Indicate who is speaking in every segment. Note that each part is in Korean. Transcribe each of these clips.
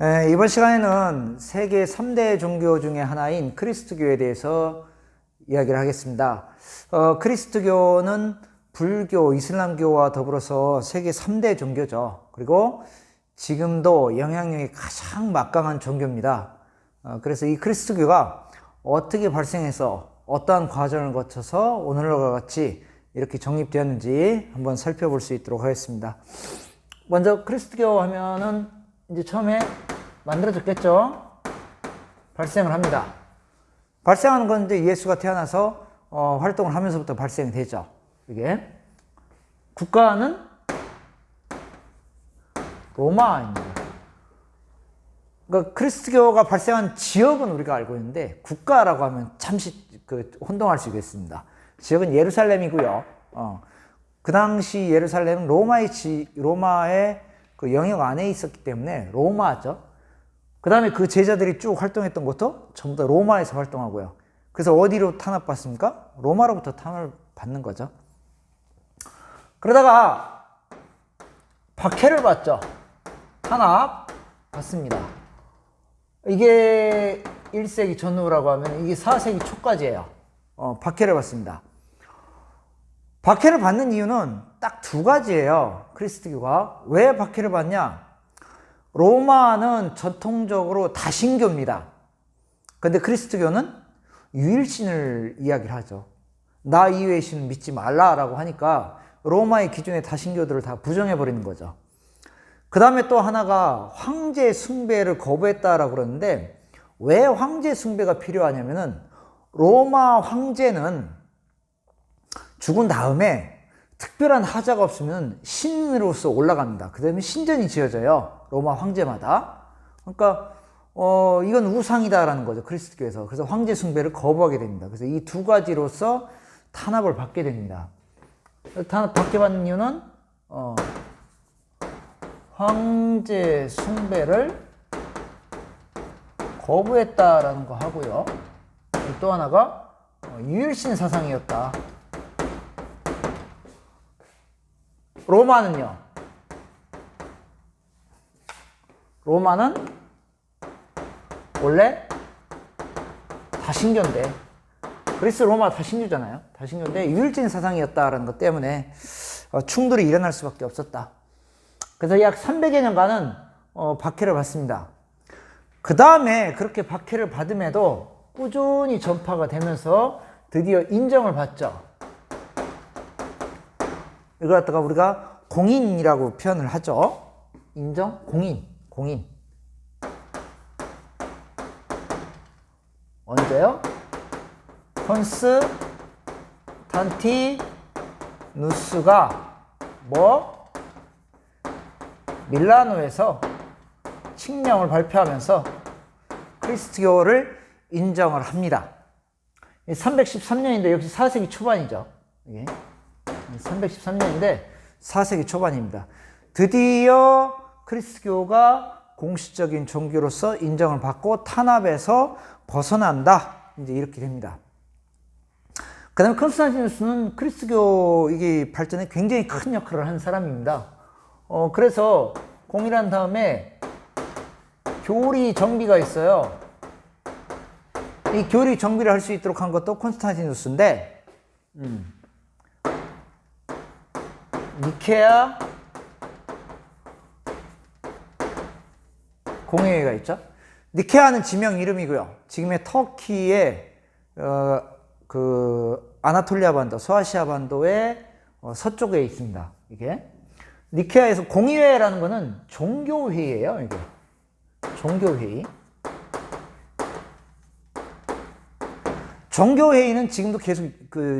Speaker 1: 이번 시간에는 세계 3대 종교 중에 하나인 그리스도교에 대해서 이야기를 하겠습니다. 그리스도교는 불교, 이슬람교와 더불어서 세계 3대 종교죠. 그리고 지금도 영향력이 가장 막강한 종교입니다. 그래서 이 그리스도교가 어떻게 발생해서 어떠한 과정을 거쳐서 오늘과 같이 이렇게 정립되었는지 한번 살펴볼 수 있도록 하겠습니다. 먼저 그리스도교 하면은 이제 처음에 만들어졌겠죠? 발생을 합니다. 발생하는 건 이제 예수가 태어나서 활동을 하면서부터 발생이 되죠. 이게 국가는 로마입니다. 그러니까 그리스도교가 발생한 지역은 우리가 알고 있는데 국가라고 하면 잠시 혼동할 수 있겠습니다. 지역은 예루살렘이고요. 그 당시 예루살렘은 로마의 그 영역 안에 있었기 때문에 로마죠. 그 다음에 그 제자들이 쭉 활동했던 것도 전부 다 로마에서 활동하고요. 그래서 어디로 탄압받습니까? 로마로부터 탄압을 받는 거죠. 그러다가 박해를 받죠. 탄압 받습니다. 이게 1세기 전후라고 하면 이게 4세기 초까지예요. 박해를 받습니다. 박해를 받는 이유는 딱 두 가지예요. 그리스도교가 왜 박해를 받냐? 로마는 전통적으로 다신교입니다. 근데 그리스도교는 유일신을 이야기를 하죠. 나 이외의 신은 믿지 말라라고 하니까 로마의 기존의 다신교들을 다 부정해버리는 거죠. 그 다음에 또 하나가 황제 숭배를 거부했다라고 그러는데 왜 황제 숭배가 필요하냐면은 로마 황제는 죽은 다음에 특별한 하자가 없으면 신으로서 올라갑니다. 그 다음에 신전이 지어져요. 로마 황제마다. 그러니까 이건 우상이다라는 거죠. 그리스도교에서. 그래서 황제 숭배를 거부하게 됩니다. 그래서 이 두 가지로서 탄압을 받게 됩니다. 탄압 받게 받는 이유는 황제 숭배를 거부했다라는 거 하고요. 또 하나가 유일신 사상이었다. 로마는 원래 다신교인데 그리스 로마 다신교잖아요. 다신교인데 유일신 사상이었다라는 것 때문에 충돌이 일어날 수밖에 없었다. 그래서 약 300여 년간은 박해를 받습니다. 그 다음에 그렇게 박해를 받음에도 꾸준히 전파가 되면서 드디어 인정을 받죠. 이걸 갖다가 우리가 공인이라고 표현을 하죠. 인정? 공인. 언제요? 콘스탄티누스가 밀라노에서 칙령을 발표하면서 그리스도교를 인정을 합니다. 313년인데 역시 4세기 초반이죠. 이게 313년인데 4세기 초반입니다. 드디어 그리스도교가 공식적인 종교로서 인정을 받고 탄압에서 벗어난다. 이제 이렇게 됩니다. 그 다음에 콘스탄티누스는 그리스도교 이게 발전에 굉장히 큰 역할을 한 사람입니다. 그래서 공일한 다음에 교리 정비가 있어요. 이 교리 정비를 할 수 있도록 한 것도 콘스탄티누스인데, 니케아 공회의가 있죠. 니케아는 지명 이름이고요. 지금의 터키의 아나톨리아 반도, 소아시아 반도의 서쪽에 있습니다. 이게 니케아에서 공의회라는 거는 종교회의예요. 이게 종교회의. 종교회의는 지금도 계속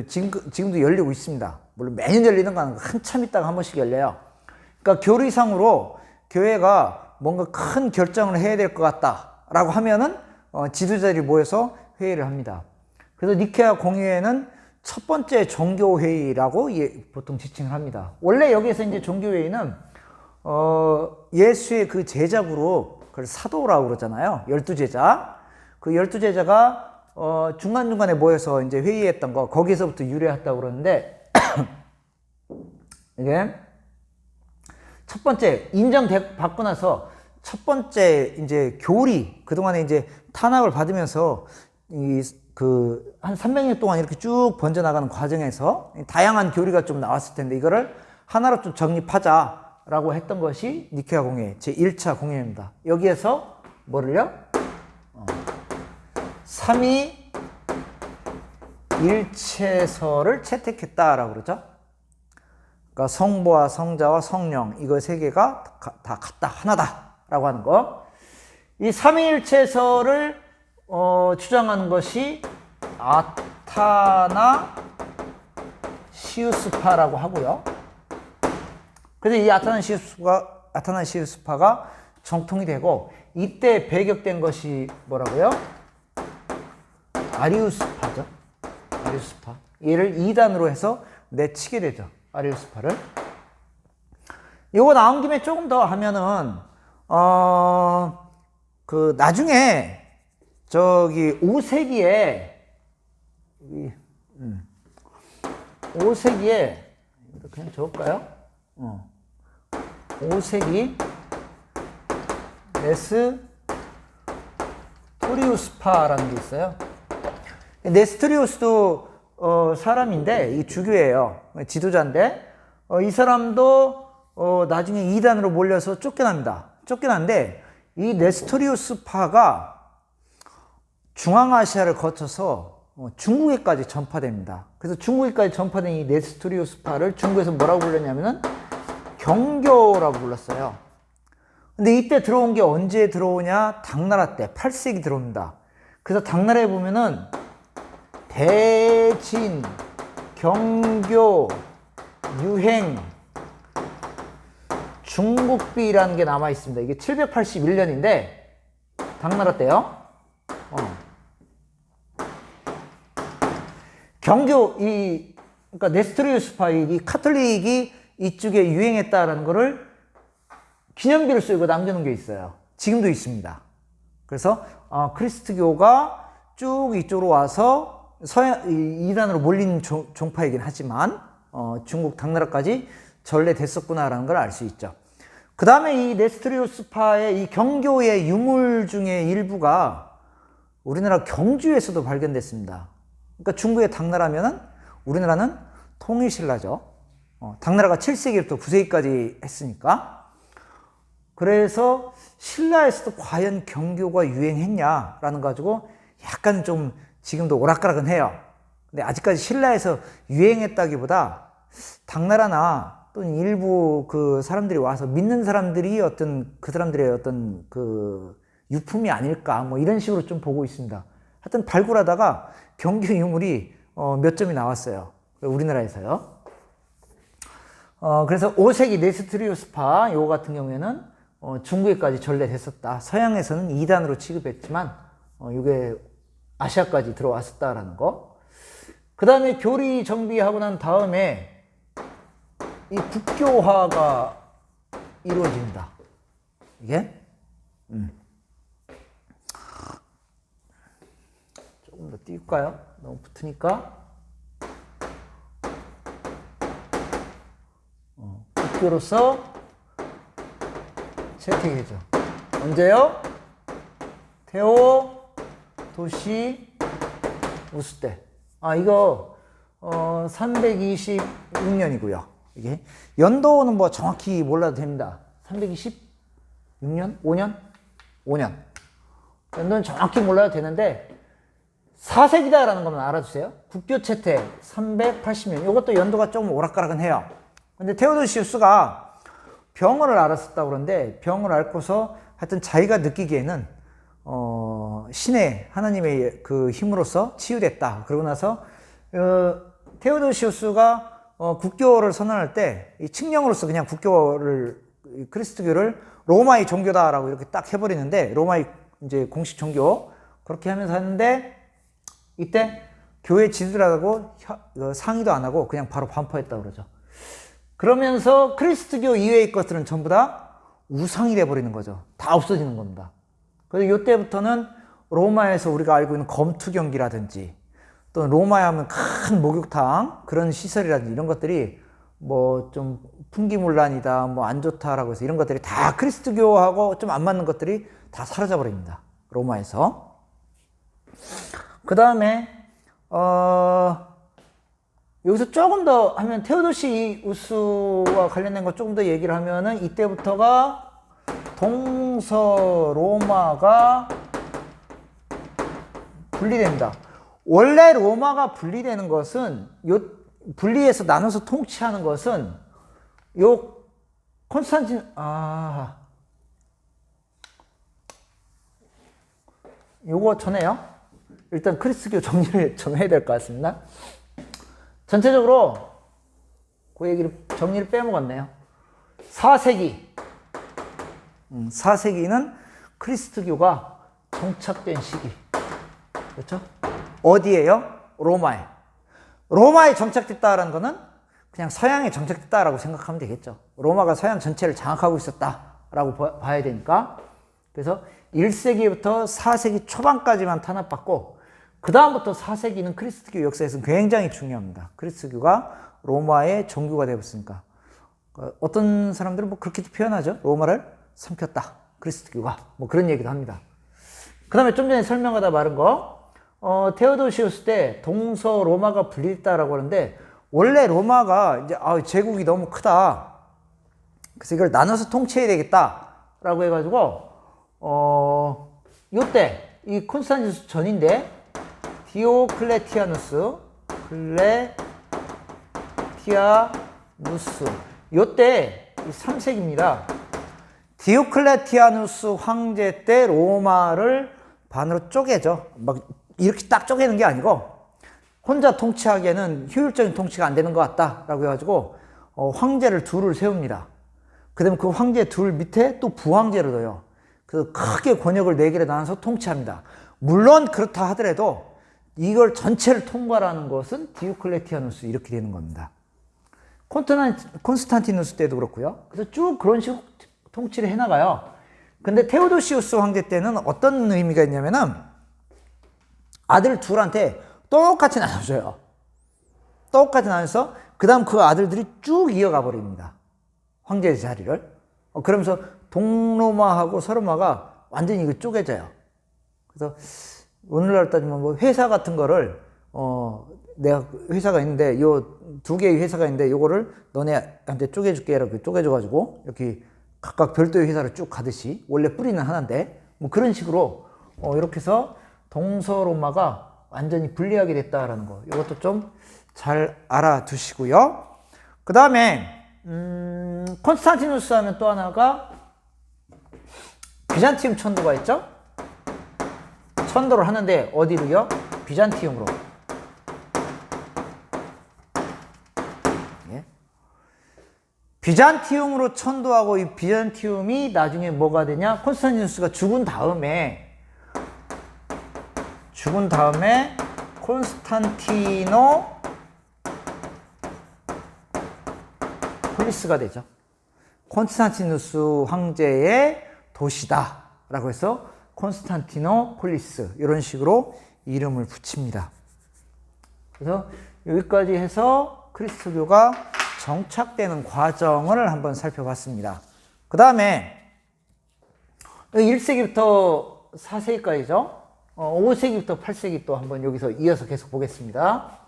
Speaker 1: 지금도 열리고 있습니다. 물론 매년 열리는 건 아니고 한참 있다가 한 번씩 열려요. 그러니까 교리상으로 교회가 뭔가 큰 결정을 해야 될 것 같다라고 하면은 지도자들이 모여서 회의를 합니다. 그래서 니케아 공의회는 첫 번째 종교회의라고 보통 지칭을 합니다. 원래 여기에서 이제 종교회의는 예수의 그 제자 그룹, 그걸 사도라고 그러잖아요. 12제자. 그 12제자가 중간중간에 모여서 이제 회의했던 거, 거기서부터 유래했다고 그러는데, 이게 첫 번째 인정받고 나서 첫 번째 이제 교리, 그동안에 이제 탄압을 받으면서 한 300년 동안 이렇게 쭉 번져나가는 과정에서 다양한 교리가 좀 나왔을 텐데 이거를 하나로 좀 정립하자라고 했던 것이 니케아 공회 제1차 공회입니다. 여기에서 뭐를요? 삼위일체설을 채택했다라고 그러죠. 그러니까 성부와 성자와 성령 이거 세 개가 다 같다 하나다라고 하는 거. 이 삼위일체설을 주장하는 것이 아타나시우스파라고 하고요. 그래서 이 아타나시우스파가 정통이 되고 이때 배격된 것이 뭐라고요? 아리우스파죠. 아리우스파. 얘를 2단으로 해서 내치게 되죠. 아리우스파를. 요거 나온 김에 조금 더 하면은 나중에 저기 5세기에 5세기에 그냥 적을까요? 5세기 네스토리우스파라는 게 있어요. 네스토리우스도 사람인데 이 주교예요. 지도자인데 이 사람도 나중에 2단으로 몰려서 쫓겨납니다. 쫓겨났는데 이 네스토리우스파가 중앙아시아를 거쳐서 중국에까지 전파됩니다. 그래서 중국에까지 전파된 이 네스토리우스파를 중국에서 뭐라고 불렀냐면은 경교라고 불렀어요. 근데 이때 들어온 게 언제 들어오냐? 당나라 때 8세기 들어옵니다. 그래서 당나라에 보면은 대진, 경교, 유행, 중국비라는 게 남아 있습니다. 이게 781년인데 당나라 때요. 경교 그러니까 네스토리우스파 이 카톨릭이 이쪽에 유행했다라는 거를 기념비를 쓰고 남겨놓은 게 있어요. 지금도 있습니다. 그래서 크리스트교가 쭉 이쪽으로 와서 이단으로 몰린 종파이긴 하지만 중국 당나라까지 전래됐었구나라는 걸 알 수 있죠. 그 다음에 이 네스토리우스파의 이 경교의 유물 중에 일부가 우리나라 경주에서도 발견됐습니다. 그러니까 중국의 당나라면은 우리나라는 통일신라죠. 당나라가 7세기부터 9세기까지 했으니까. 그래서 신라에서도 과연 경교가 유행했냐라는 거 가지고 약간 좀 지금도 오락가락은 해요. 근데 아직까지 신라에서 유행했다기보다 당나라나 또는 일부 그 사람들이 와서 믿는 사람들이 그 사람들의 어떤 그 유품이 아닐까 뭐 이런 식으로 좀 보고 있습니다. 하여튼 발굴하다가 경교 유물이 몇 점이 나왔어요. 우리나라에서요. 그래서 5세기 네스토리우스파 요거 같은 경우에는 중국에까지 전래됐었다. 서양에서는 2단으로 취급했지만 이게 아시아까지 들어왔었다라는 거. 그 다음에 교리 정비하고 난 다음에 이 국교화가 이루어집니다. 이게 조금 더 띄울까요? 너무 붙으니까. 국교로서 채택이 되죠. 언제요? 태오 도시 우수 때. 이거 326년이고요. 이게 연도는 뭐 정확히 몰라도 됩니다. 326년? 5년? 5년. 연도는 정확히 몰라도 되는데 4세기다라는 것만 알아주세요. 국교 채택 380년. 이것도 연도가 조금 오락가락은 해요. 근데 테오도시우스가 병을 앓았었다고 그러는데 병을 앓고서 하여튼 자기가 느끼기에는 신의 하나님의 그 힘으로써 치유됐다. 그러고 나서 테오도시우스가 국교를 선언할 때 이 칙령으로서 그냥 그리스도교를 로마의 종교다라고 이렇게 딱 해버리는데 로마의 이제 공식 종교 그렇게 하면서 하는데 이때 교회 지도자하고 상의도 안 하고 그냥 바로 반포했다고 그러죠. 그러면서 크리스트교 이외의 것들은 전부 다 우상이 돼버리는 거죠. 다 없어지는 겁니다. 그래서 이때부터는 로마에서 우리가 알고 있는 검투 경기라든지 또 로마에 하면 큰 목욕탕 그런 시설이라든지 이런 것들이 뭐 좀 풍기문란이다, 뭐 안 좋다라고 해서 이런 것들이 다 그리스도교하고 좀 안 맞는 것들이 다 사라져 버립니다. 로마에서. 그 다음에 여기서 조금 더 하면 테오도시우스와 관련된 거 조금 더 얘기를 하면은 이때부터가 동서 로마가 분리됩니다. 원래 로마가 분리되는 것은 분리해서 나눠서 통치하는 것은 요 콘스탄틴 요거 전에요. 일단 그리스교 정리를 좀 해야 될 것 같습니다. 전체적으로 그 얘기를 정리를 빼먹었네요. 4세기 4세기는 그리스도교가 정착된 시기. 그렇죠? 어디에요? 로마에 정착됐다라는 거는 그냥 서양에 정착됐다라고 생각하면 되겠죠. 로마가 서양 전체를 장악하고 있었다라고 봐야 되니까. 그래서 1세기부터 4세기 초반까지만 탄압받고 그 다음부터 4세기는 그리스도교 역사에서는 굉장히 중요합니다. 그리스도교가 로마의 종교가 되었으니까. 어떤 사람들은 뭐 그렇게 표현하죠. 로마를 삼켰다. 그리스도교가. 뭐 그런 얘기도 합니다. 그 다음에 좀 전에 설명하다 말한 거, 테오도시우스 때 동서 로마가 분리됐다라고 하는데, 원래 로마가 이제, 제국이 너무 크다. 그래서 이걸 나눠서 통치해야 되겠다라고 해가지고, 요때, 이 콘스탄티누스 전인데, 디오클레티아누스, 요때 3세기입니다. 디오클레티아누스 황제 때 로마를 반으로 쪼개죠. 막 이렇게 딱 쪼개는 게 아니고 혼자 통치하기에는 효율적인 통치가 안 되는 것 같다라고 해가지고 황제를 둘을 세웁니다. 그 다음에 그 황제 둘 밑에 또 부황제를 둬요. 그래서 크게 권력을 4개로 나눠서 통치합니다. 물론 그렇다 하더라도 이걸 전체를 통과하는 것은 디오클레티아누스 이렇게 되는 겁니다. 콘스탄티누스 때도 그렇고요. 그래서 쭉 그런 식으로 통치를 해나가요. 근데 테오도시우스 황제 때는 어떤 의미가 있냐면은 아들 둘한테 똑같이 나눠줘요. 똑같이 나눠서 그 다음 그 아들들이 쭉 이어가 버립니다. 황제의 자리를. 그러면서 동로마하고 서로마가 완전히 이거 쪼개져요. 그래서 오늘날 따지면 뭐 회사 같은 거를 내가 회사가 있는데 요 2개의 회사가 있는데 요거를 너네한테 쪼개줄게 이렇게 쪼개줘가지고 이렇게 각각 별도의 회사를 쭉 가듯이 원래 뿌리는 하나인데 뭐 그런 식으로 이렇게 해서 동서로마가 완전히 분리하게 됐다라는 거 이것도 좀 잘 알아두시고요. 그 다음에 콘스탄티누스 하면 또 하나가 비잔티움 천도가 있죠. 천도를 하는데 어디로요? 비잔티움으로. 비잔티움으로 천도하고 이 비잔티움이 나중에 뭐가 되냐? 콘스탄티누스가 죽은 다음에 콘스탄티노 폴리스가 되죠. 콘스탄티누스 황제의 도시다 라고 해서 콘스탄티노 폴리스 이런 식으로 이름을 붙입니다. 그래서 여기까지 해서 그리스도교가 정착되는 과정을 한번 살펴봤습니다. 그 다음에 1세기부터 4세기까지죠. 5세기부터 8세기 또 한번 여기서 이어서 계속 보겠습니다.